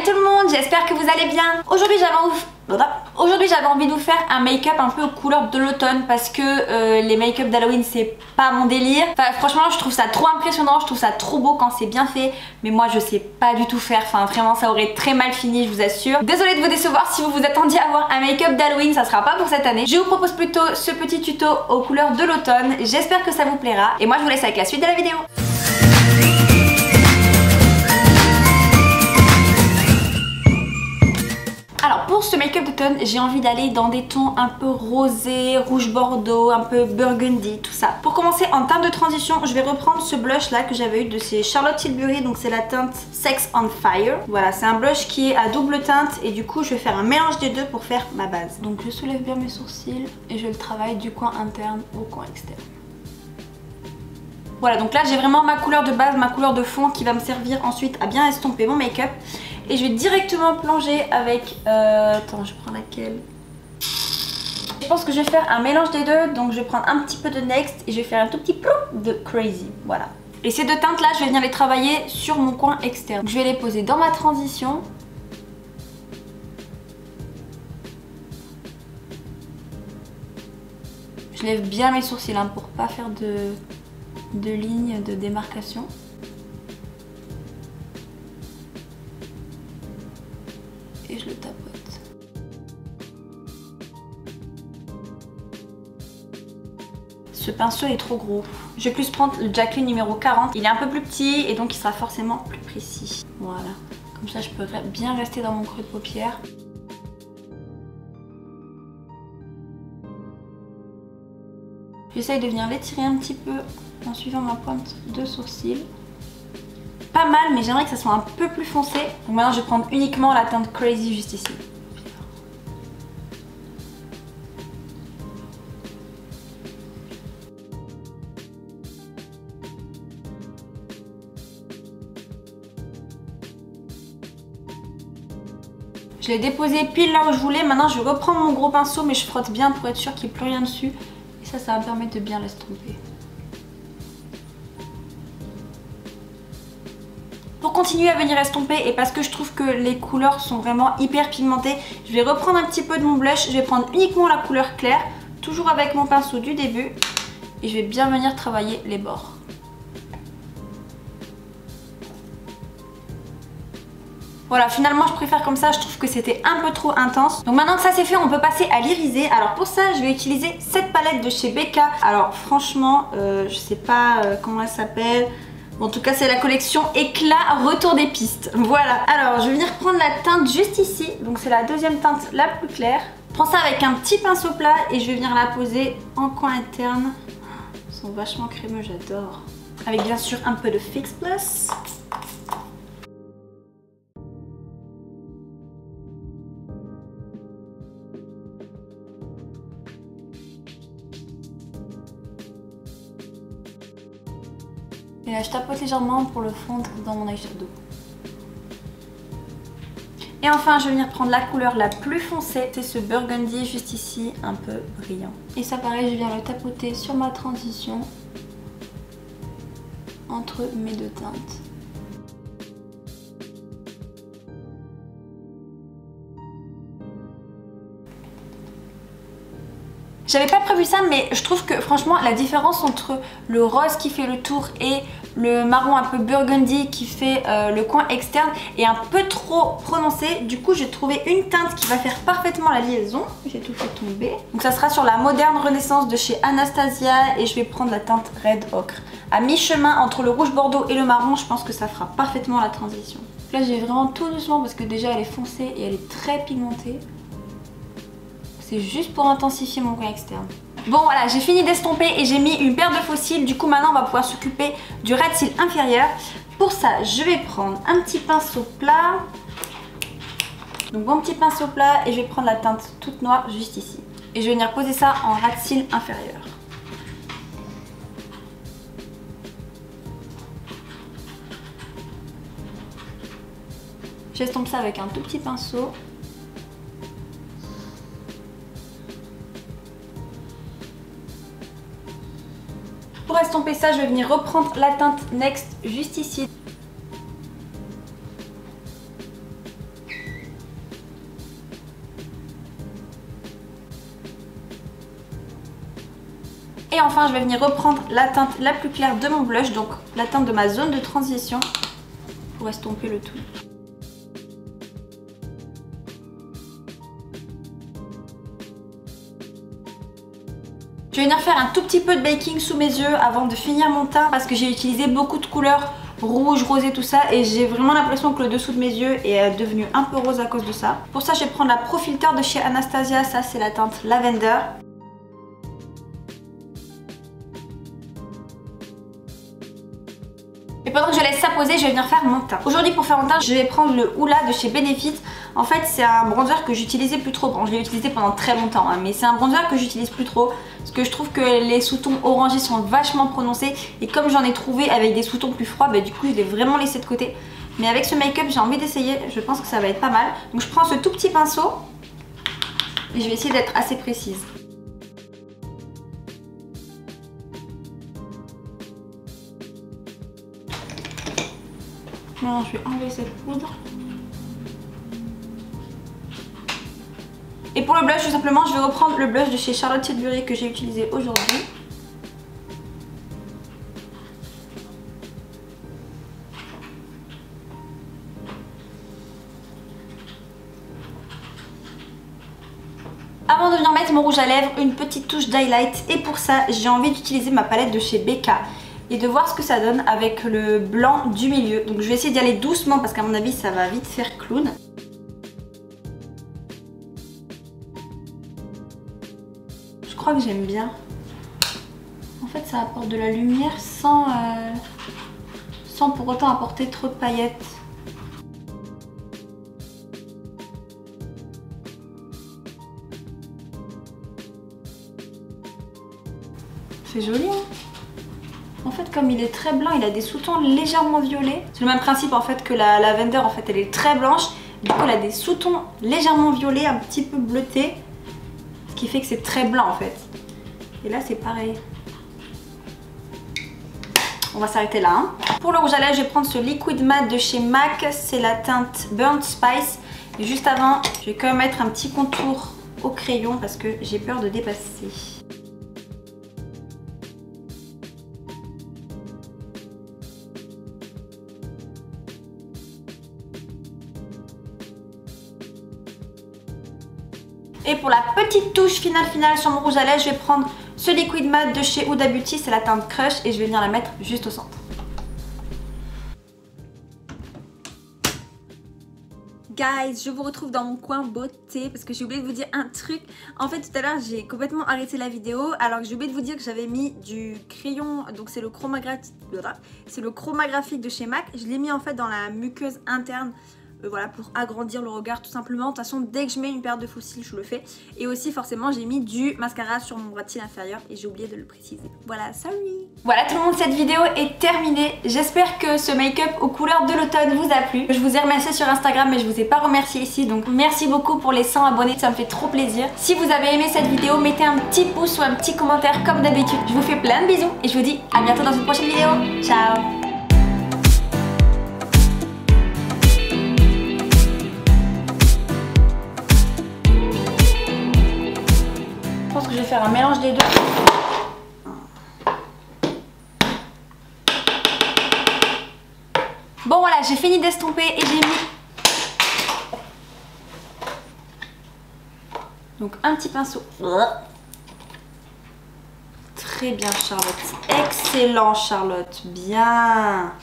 tout le monde, j'espère que vous allez bien. Aujourd'hui j'avais envie de vous faire un make-up un peu aux couleurs de l'automne parce que les make-up d'Halloween c'est pas mon délire. Enfin franchement je trouve ça trop impressionnant, je trouve ça trop beau quand c'est bien fait, mais moi je sais pas du tout faire, enfin vraiment ça aurait très mal fini je vous assure. Désolée de vous décevoir si vous vous attendiez à avoir un make-up d'Halloween, ça sera pas pour cette année. Je vous propose plutôt ce petit tuto aux couleurs de l'automne, j'espère que ça vous plaira et moi je vous laisse avec la suite de la vidéo. Alors pour ce make-up d'automne, j'ai envie d'aller dans des tons un peu rosés, rouge bordeaux, un peu burgundy, tout ça. Pour commencer, en teinte de transition, je vais reprendre ce blush là que j'avais eu de chez Charlotte Tilbury, donc c'est la teinte Sex on Fire. Voilà, c'est un blush qui est à double teinte et du coup je vais faire un mélange des deux pour faire ma base. Donc je soulève bien mes sourcils et je le travaille du coin interne au coin externe. Voilà, donc là j'ai vraiment ma couleur de base, ma couleur de fond qui va me servir ensuite à bien estomper mon make-up. Et je vais directement plonger avec... attends, je prends laquelle? Je pense que je vais faire un mélange des deux. Donc je vais prendre un petit peu de Next et je vais faire un tout petit plou de Crazy. Voilà. Et ces deux teintes là, je vais venir les travailler sur mon coin externe. Je vais les poser dans ma transition. Je lève bien mes sourcils hein, pour pas faire de lignes de démarcation. Et je le tapote. Ce pinceau est trop gros. Je vais plus prendre le Jacqueline numéro 40. Il est un peu plus petit et donc il sera forcément plus précis. Voilà. Comme ça je peux bien rester dans mon creux de paupière. J'essaye de venir l'étirer un petit peu en suivant ma pointe de sourcil. Pas mal, mais j'aimerais que ça soit un peu plus foncé. Donc maintenant je vais prendre uniquement la teinte Crazy juste ici. Je l'ai déposé pile là où je voulais. Maintenant je vais reprendre mon gros pinceau, mais je frotte bien pour être sûr qu'il n'y ait plus rien dessus. Et ça va me permettre de bien l'estomper. Pour continuer à venir estomper et parce que je trouve que les couleurs sont vraiment hyper pigmentées, je vais reprendre un petit peu de mon blush, je vais prendre uniquement la couleur claire, toujours avec mon pinceau du début et je vais bien venir travailler les bords. Voilà, finalement je préfère comme ça, je trouve que c'était un peu trop intense. Donc maintenant que ça c'est fait, on peut passer à l'iriser. Alors pour ça, je vais utiliser cette palette de chez Becca. Alors franchement, je sais pas comment elle s'appelle. En tout cas c'est la collection Éclat Retour des pistes. Voilà, alors je vais venir prendre la teinte juste ici. Donc c'est la deuxième teinte la plus claire. Je prends ça avec un petit pinceau plat et je vais venir la poser en coin interne. Ils sont vachement crémeux, j'adore. Avec bien sûr un peu de Fix Plus. Et là je tapote légèrement pour le fondre dans mon eyeshadow. Et enfin je vais venir prendre la couleur la plus foncée, c'est ce burgundy juste ici, un peu brillant. Et ça pareil, je viens le tapoter sur ma transition entre mes deux teintes. J'avais pas prévu ça, mais je trouve que franchement la différence entre le rose qui fait le tour et le marron un peu burgundy qui fait le coin externe est un peu trop prononcé. Du coup j'ai trouvé une teinte qui va faire parfaitement la liaison. J'ai tout fait tomber. Donc ça sera sur la Moderne Renaissance de chez Anastasia et je vais prendre la teinte Red Ocre. À mi-chemin entre le rouge bordeaux et le marron, je pense que ça fera parfaitement la transition. Là j'ai vraiment tout doucement parce que déjà elle est foncée et elle est très pigmentée. C'est juste pour intensifier mon coin externe. Bon voilà, j'ai fini d'estomper et j'ai mis une paire de faux cils. Du coup maintenant on va pouvoir s'occuper du ras de cils inférieur. Pour ça je vais prendre un petit pinceau plat. Donc mon petit pinceau plat et je vais prendre la teinte toute noire juste ici. Et je vais venir poser ça en ras de cils inférieur. J'estompe ça avec un tout petit pinceau. Pour estomper ça, je vais venir reprendre la teinte Next juste ici. Et enfin je vais venir reprendre la teinte la plus claire de mon blush, donc la teinte de ma zone de transition pour estomper le tout. Je vais venir faire un tout petit peu de baking sous mes yeux avant de finir mon teint parce que j'ai utilisé beaucoup de couleurs rouge, rosé, tout ça, et j'ai vraiment l'impression que le dessous de mes yeux est devenu un peu rose à cause de ça. Pour ça je vais prendre la Pro Filter de chez Anastasia, ça c'est la teinte Lavender. Et pendant que je laisse ça poser, je vais venir faire mon teint. Aujourd'hui pour faire mon teint, je vais prendre le Hoola de chez Benefit. En fait c'est un bronzer que j'utilisais plus trop. Bon, je l'ai utilisé pendant très longtemps hein, mais c'est un bronzer que j'utilise plus trop parce que je trouve que les sous-tons orangés sont vachement prononcés. Et comme j'en ai trouvé avec des sous-tons plus froids, bah, du coup je l'ai vraiment laissé de côté. Mais avec ce make-up j'ai envie d'essayer, je pense que ça va être pas mal. Donc je prends ce tout petit pinceau et je vais essayer d'être assez précise. Non, je vais enlever cette poudre. Et pour le blush, tout simplement, je vais reprendre le blush de chez Charlotte Tilbury que j'ai utilisé aujourd'hui. Avant de venir mettre mon rouge à lèvres, une petite touche d'highlight. Et pour ça, j'ai envie d'utiliser ma palette de chez Becca et de voir ce que ça donne avec le blanc du milieu. Donc je vais essayer d'y aller doucement parce qu'à mon avis ça va vite faire clown. Je crois que j'aime bien. En fait ça apporte de la lumière sans pour autant apporter trop de paillettes. C'est joli hein. En fait comme il est très blanc, il a des sous-tons légèrement violets. C'est le même principe en fait que la Lavender, en fait elle est très blanche. Du coup elle a des sous-tons légèrement violets, un petit peu bleutés. Ce qui fait que c'est très blanc en fait. Et là c'est pareil. On va s'arrêter là hein. Pour le rouge à lèvres je vais prendre ce liquid matte de chez MAC. C'est la teinte Burnt Spice. Et juste avant je vais quand même mettre un petit contour au crayon parce que j'ai peur de dépasser. Et pour la petite touche finale sur mon rouge à lèvres, je vais prendre ce liquid matte de chez Huda Beauty, c'est la teinte Crush et je vais venir la mettre juste au centre. Guys, je vous retrouve dans mon coin beauté parce que j'ai oublié de vous dire un truc. En fait tout à l'heure j'ai complètement arrêté la vidéo alors que j'ai oublié de vous dire que j'avais mis du crayon, donc c'est le chromographique de chez MAC. Je l'ai mis en fait dans la muqueuse interne. Voilà, pour agrandir le regard tout simplement. De toute façon dès que je mets une paire de faux cils je le fais. Et aussi forcément j'ai mis du mascara sur mon bras de cils inférieur et j'ai oublié de le préciser. Voilà, sorry. Voilà tout le monde, cette vidéo est terminée. J'espère que ce make-up aux couleurs de l'automne vous a plu. Je vous ai remercié sur Instagram mais je vous ai pas remercié ici. Donc merci beaucoup pour les 100 abonnés, ça me fait trop plaisir. Si vous avez aimé cette vidéo, mettez un petit pouce ou un petit commentaire comme d'habitude. Je vous fais plein de bisous et je vous dis à bientôt dans une prochaine vidéo. Ciao. Je pense que je vais faire un mélange des deux. Bon voilà, j'ai fini d'estomper et j'ai mis donc un petit pinceau. Très bien Charlotte, excellent Charlotte, bien.